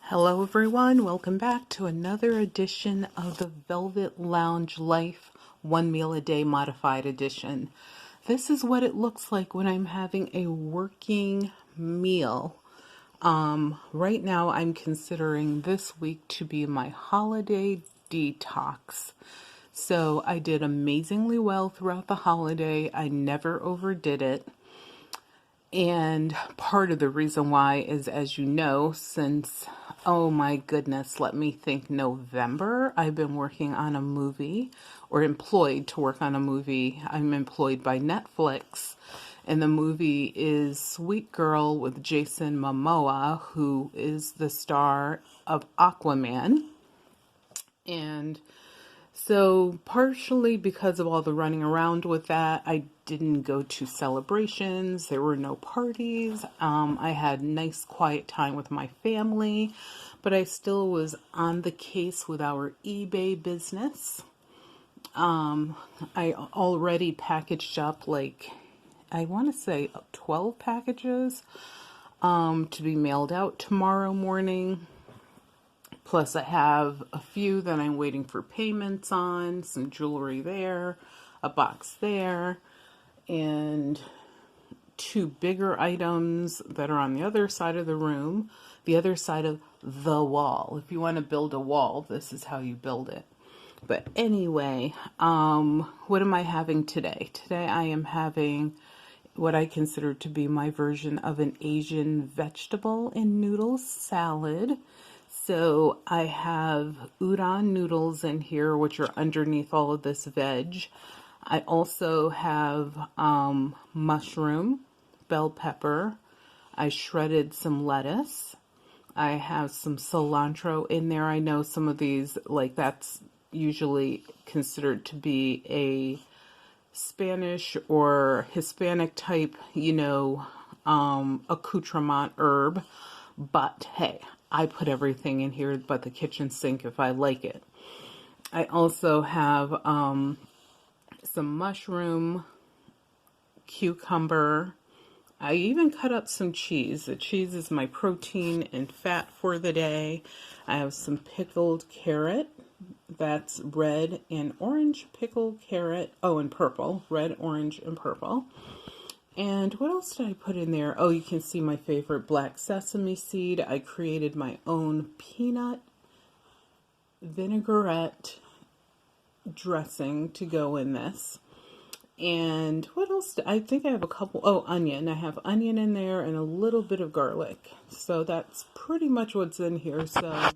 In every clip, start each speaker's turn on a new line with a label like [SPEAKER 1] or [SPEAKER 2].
[SPEAKER 1] Hello everyone, welcome back to another edition of the Velvet Lounge Life One Meal a Day Modified Edition. This is what it looks like when I'm having a working meal. Right now I'm considering this week to be my holiday detox. So I did amazingly well throughout the holiday. I never overdid it. And part of the reason why is, as you know, since, oh my goodness, let me think, November, I've been working on a movie, or employed to work on a movie. I'm employed by Netflix, and the movie is Sweet Girl with Jason Momoa, who is the star of Aquaman. And so partially because of all the running around with that, I didn't go to celebrations. There were no parties. I had nice quiet time with my family, but I still was on the case with our eBay business. I already packaged up I want to say 12 packages to be mailed out tomorrow morning. Plus I have a few that I'm waiting for payments on, some jewelry there, a box there, and two bigger items that are on the other side of the room, the other side of the wall. If you want to build a wall, this is how you build it. But anyway, what am I having today? Today I am having what I consider to be my version of an Asian vegetable and noodle salad. So I have udon noodles in here, which are underneath all of this veg. I also have mushroom, bell pepper. I shredded some lettuce. I have some cilantro in there. I know some of these, that's usually considered to be a Spanish or Hispanic type, accoutrement herb. But hey, I put everything in here but the kitchen sink if I like it. I also have some mushroom, cucumber. I even cut up some cheese. The cheese is my protein and fat for the day. I have some pickled carrot. That's red and orange pickled carrot. Oh, and purple. Red, orange, and purple. And what else did I put in there? Oh, you can see my favorite black sesame seed. I created my own peanut vinaigrette dressing to go in this. And what else? I think I have a couple. Oh, onion. I have onion in there and a little bit of garlic. So that's pretty much what's in here. So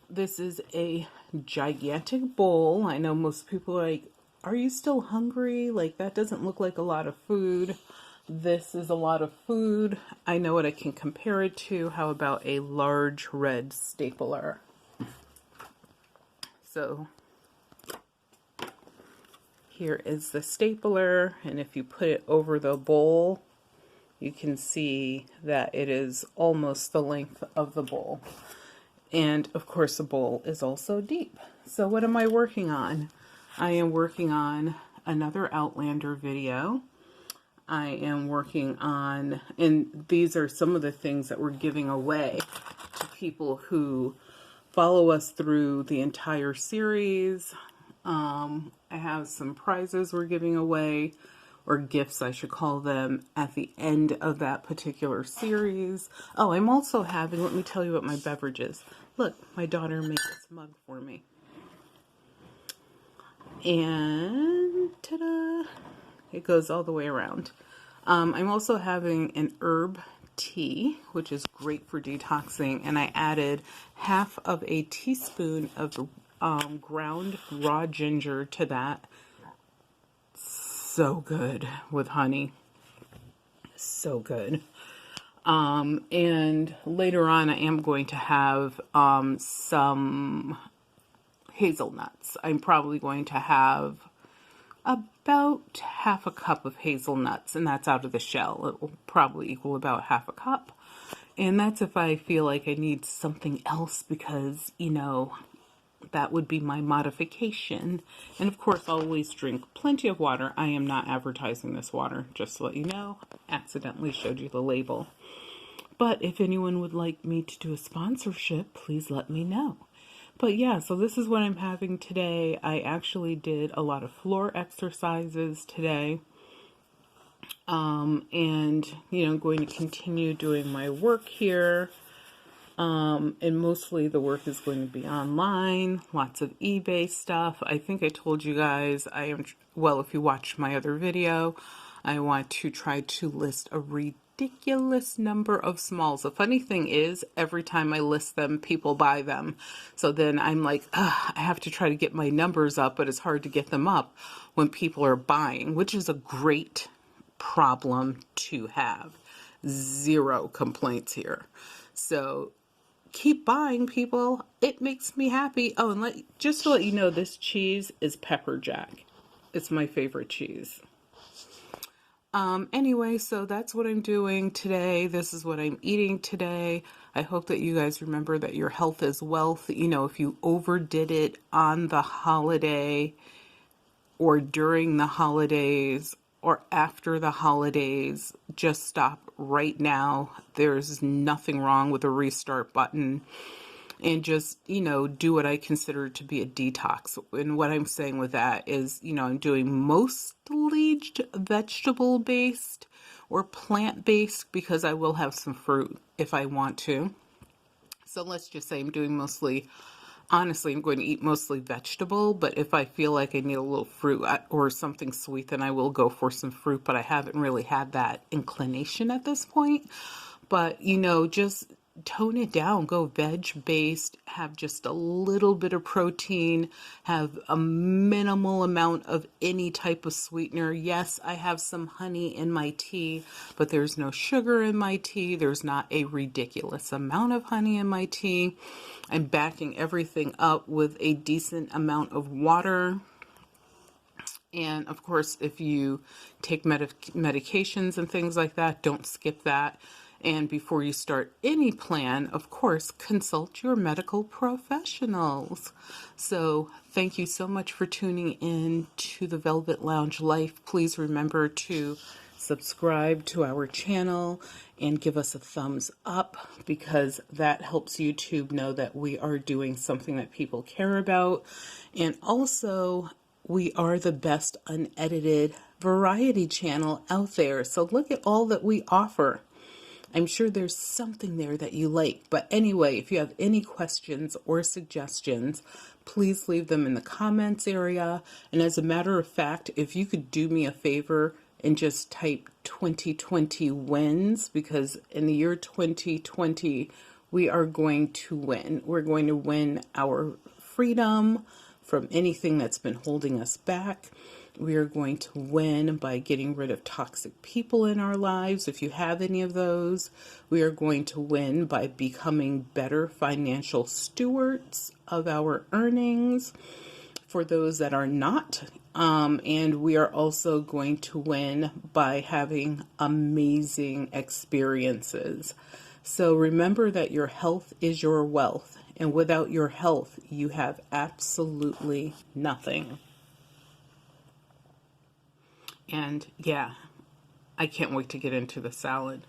[SPEAKER 1] this is a gigantic bowl. I know most people are like, are you still hungry? That doesn't look like a lot of food. This is a lot of food. I know what I can compare it to. How about a large red stapler? So here is the stapler, and if you put it over the bowl, you can see that it is almost the length of the bowl. And of course the bowl is also deep. So what am I working on? I am working on another Outlander video. I am working on, and these are some of the things that we're giving away to people who follow us through the entire series. I have some prizes we're giving away, or gifts I should call them, at the end of that particular series. Oh, I'm also having, let me tell you what my beverage is. Look, my daughter made this mug for me. And ta-da! It goes all the way around. I'm also having an herb tea, which is great for detoxing, and I added half of a teaspoon of ground raw ginger to that. So good with honey. So good. And later on I am going to have some hazelnuts. I'm probably going to have about half a cup of hazelnuts, and that's out of the shell. It will probably equal about half a cup. And that's if I feel like I need something else, because, that would be my modification. And of course, I'll always drink plenty of water. I am not advertising this water, just to let you know. Accidentally showed you the label. But if anyone would like me to do a sponsorship, please let me know. But yeah, so this is what I'm having today. I actually did a lot of floor exercises today. And, I'm going to continue doing my work here. And mostly the work is going to be online, lots of eBay stuff. I think I told you guys if you watched my other video, I want to try to list a ridiculous number of smalls. The funny thing is, every time I list them, people buy them. So then I'm like, I have to try to get my numbers up, but it's hard to get them up when people are buying, which is a great problem to have. Zero complaints here. So keep buying, people. It makes me happy. Oh, and just to let you know, this cheese is pepper jack. It's my favorite cheese. Anyway, so that's what I'm doing today. This is what I'm eating today. I hope that you guys remember that your health is wealth. If you overdid it on the holiday or during the holidays or after the holidays, just stop right now. There's nothing wrong with a restart button. And just, do what I consider to be a detox. And what I'm saying with that is, I'm doing mostly vegetable-based or plant-based, because I will have some fruit if I want to. So let's just say I'm doing honestly, I'm going to eat mostly vegetable, but if I feel like I need a little fruit or something sweet, then I will go for some fruit, but I haven't really had that inclination at this point. But, just tone it down, go veg-based, have just a little bit of protein, have a minimal amount of any type of sweetener. Yes, I have some honey in my tea, but there's no sugar in my tea. There's not a ridiculous amount of honey in my tea. I'm backing everything up with a decent amount of water. And of course, if you take medications and things like that, don't skip that. And before you start any plan, of course, consult your medical professionals. So thank you so much for tuning in to the Velvet Lounge Life. Please remember to subscribe to our channel and give us a thumbs up, because that helps YouTube know that we are doing something that people care about. And also, we are the best unedited variety channel out there. So look at all that we offer. I'm sure there's something there that you like. But anyway, if you have any questions or suggestions, please leave them in the comments area. And as a matter of fact, if you could do me a favor and just type 2020 wins, because in the year 2020, we are going to win. We're going to win our freedom from anything that's been holding us back. We are going to win by getting rid of toxic people in our lives, if you have any of those. We are going to win by becoming better financial stewards of our earnings for those that are not. And we are also going to win by having amazing experiences. So remember that your health is your wealth. And without your health, you have absolutely nothing. And yeah, I can't wait to get into the salad.